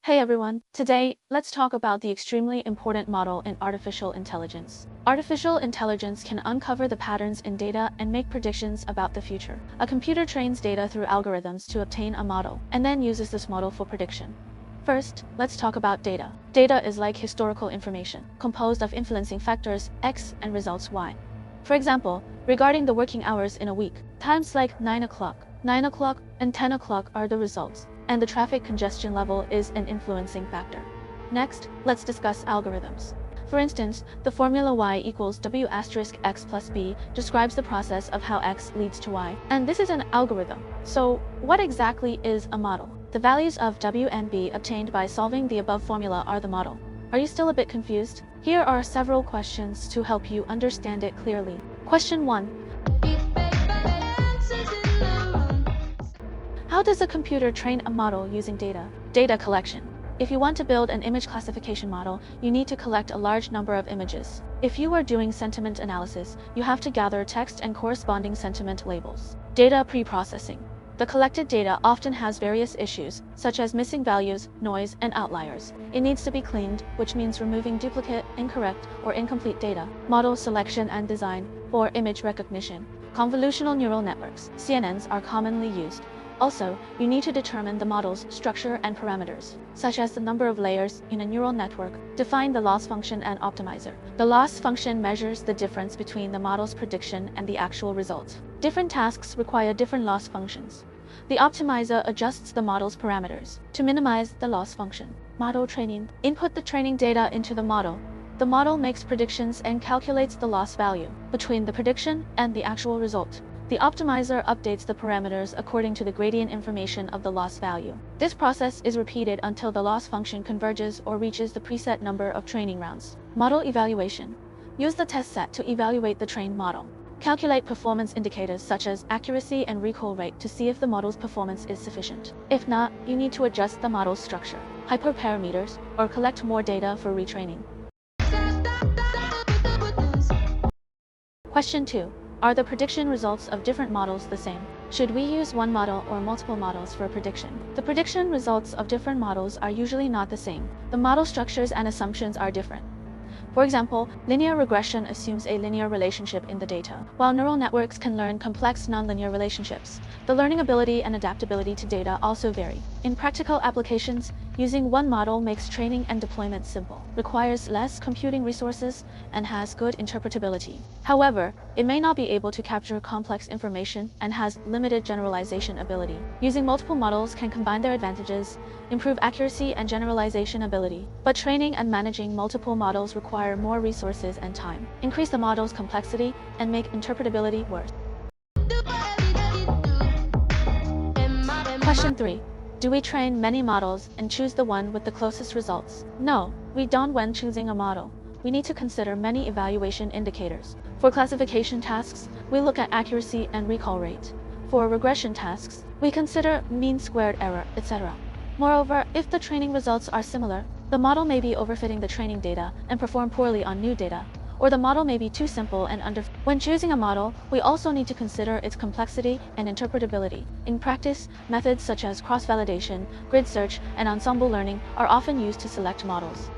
Hey everyone, today let's talk about the extremely important model in artificial intelligence. Artificial intelligence can uncover the patterns in data and make predictions about the future. A computer trains data through algorithms to obtain a model, and then uses this model for prediction. First, let's talk about data. Data is like historical information, composed of influencing factors X and results Y. For example, regarding the working hours in a week, times like 9 o'clock, 9 o'clock, and 10 o'clock are the results, and the traffic congestion level is an influencing factor. Next, let's discuss algorithms. For instance, the formula y equals w asterisk x plus b describes the process of how x leads to y, and this is an algorithm. So, what exactly is a model? The values of w and b obtained by solving the above formula are the model. Are you still a bit confused? Here are several questions to help you understand it clearly. Question 1. How does a computer train a model using data? Data collection. If you want to build an image classification model, you need to collect a large number of images. If you are doing sentiment analysis, you have to gather text and corresponding sentiment labels. Data pre-processing. The collected data often has various issues, such as missing values, noise, and outliers. It needs to be cleaned, which means removing duplicate, incorrect, or incomplete data. Model selection and design. For image recognition, convolutional neural networks, CNNs, are commonly used. Also, you need to determine the model's structure and parameters, such as the number of layers in a neural network. Define the loss function and optimizer. The loss function measures the difference between the model's prediction and the actual result. Different tasks require different loss functions. The optimizer adjusts the model's parameters to minimize the loss function. Model training. Input the training data into the model. The model makes predictions and calculates the loss value between the prediction and the actual result. The optimizer updates the parameters according to the gradient information of the loss value. This process is repeated until the loss function converges or reaches the preset number of training rounds. Model evaluation. Use the test set to evaluate the trained model. Calculate performance indicators such as accuracy and recall rate to see if the model's performance is sufficient. If not, you need to adjust the model's structure, hyperparameters, or collect more data for retraining. Question 2. Are the prediction results of different models the same? Should we use one model or multiple models for prediction? The prediction results of different models are usually not the same. The model structures and assumptions are different. For example, linear regression assumes a linear relationship in the data, while neural networks can learn complex nonlinear relationships. The learning ability and adaptability to data also vary. In practical applications, using one model makes training and deployment simple, requires less computing resources, and has good interpretability. However, it may not be able to capture complex information and has limited generalization ability. Using multiple models can combine their advantages, improve accuracy and generalization ability, but training and managing multiple models require more resources and time, increase the model's complexity, and make interpretability worse. Question 3. Do we train many models and choose the one with the closest results? No, we don't when choosing a model. We need to consider many evaluation indicators. For classification tasks, we look at accuracy and recall rate. For regression tasks, we consider mean squared error, etc. Moreover, if the training results are similar, the model may be overfitting the training data and perform poorly on new data, or the model may be too simple and under. When choosing a model, we also need to consider its complexity and interpretability. In practice, methods such as cross-validation, grid search, and ensemble learning are often used to select models.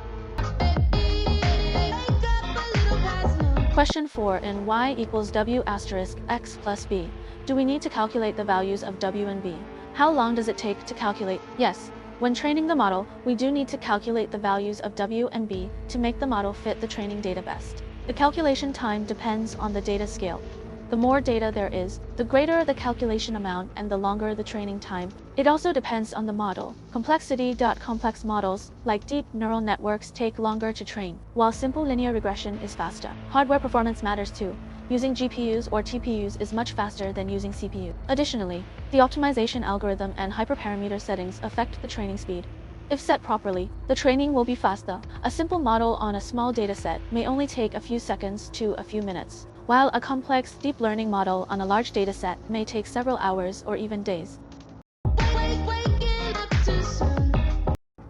Question 4. In y equals w asterisk x plus b, do we need to calculate the values of w and b? How long does it take to calculate? Yes. When training the model, we do need to calculate the values of w and b to make the model fit the training data best. The calculation time depends on the data scale. The more data there is, the greater the calculation amount and the longer the training time. It also depends on the model. Complexity. Complex models, like deep neural networks, take longer to train, while simple linear regression is faster. Hardware performance matters too. Using GPUs or TPUs is much faster than using CPU. Additionally, the optimization algorithm and hyperparameter settings affect the training speed. If set properly, the training will be faster. A simple model on a small dataset may only take a few seconds to a few minutes, while a complex deep learning model on a large dataset may take several hours or even days.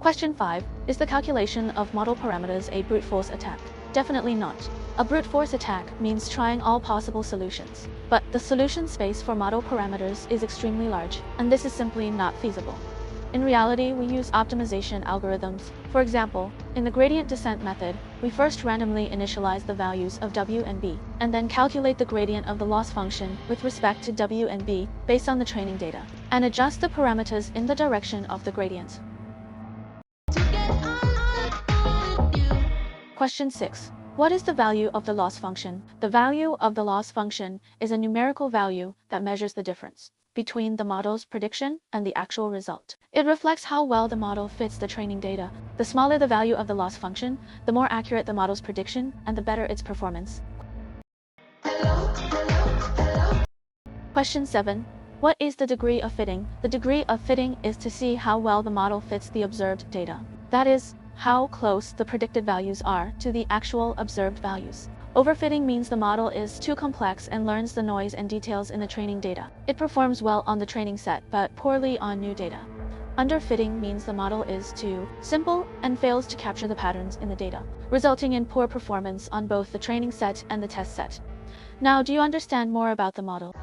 Question 5. Is the calculation of model parameters a brute force attack? Definitely not. A brute force attack means trying all possible solutions, but the solution space for model parameters is extremely large, and this is simply not feasible. In reality, we use optimization algorithms. For example, in the gradient descent method, we first randomly initialize the values of w and b, and then calculate the gradient of the loss function with respect to w and b based on the training data, and adjust the parameters in the direction of the gradient. Question 6. What is the value of the loss function? The value of the loss function is a numerical value that measures the difference between the model's prediction and the actual result. It reflects how well the model fits the training data. The smaller the value of the loss function, the more accurate the model's prediction and the better its performance. Question 7. What is the degree of fitting? The degree of fitting is to see how well the model fits the observed data. That is, how close the predicted values are to the actual observed values. Overfitting means the model is too complex and learns the noise and details in the training data. It performs well on the training set, but poorly on new data. Underfitting means the model is too simple and fails to capture the patterns in the data, resulting in poor performance on both the training set and the test set. Now, do you understand more about the model?